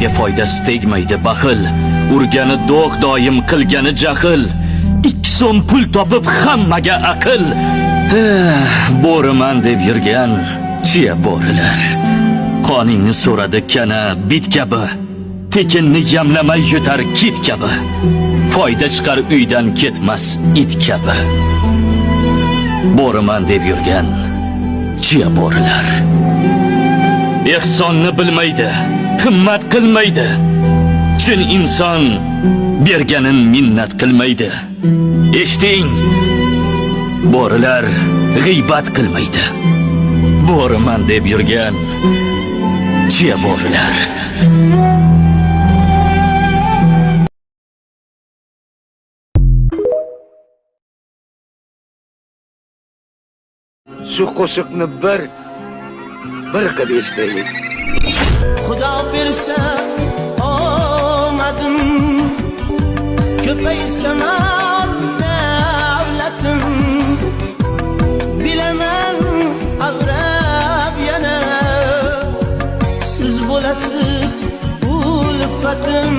odamga foydasi tegmaydi baxil. Urgani do'q doim qilgani jahl. 2 so'm pul topib hammaga aql. Bo'riman deb yurgan chiya bo'rilar. Qoningni so'radi kana bit kabi. Tekinni yamlamay yutar kit kabi. Foyda chiqar uydan ketmas it kabi. Bo'riman deb yurgan chiya bo'rilar. Ehsonni bilmaydi, qimmat qilmaydi. Chin inson berganin minnat qilmaydi. Eshiting, bo'rilar g'iybat qilmaydi. Bo'riman deb yurgan chiya bo'rilar. Shu qo'shiqni bir qilib eshitaylik. Xudo bersa omadim, ko'paysa davlatim, bilaman avrab yana siz bo'lasiz ulfatim.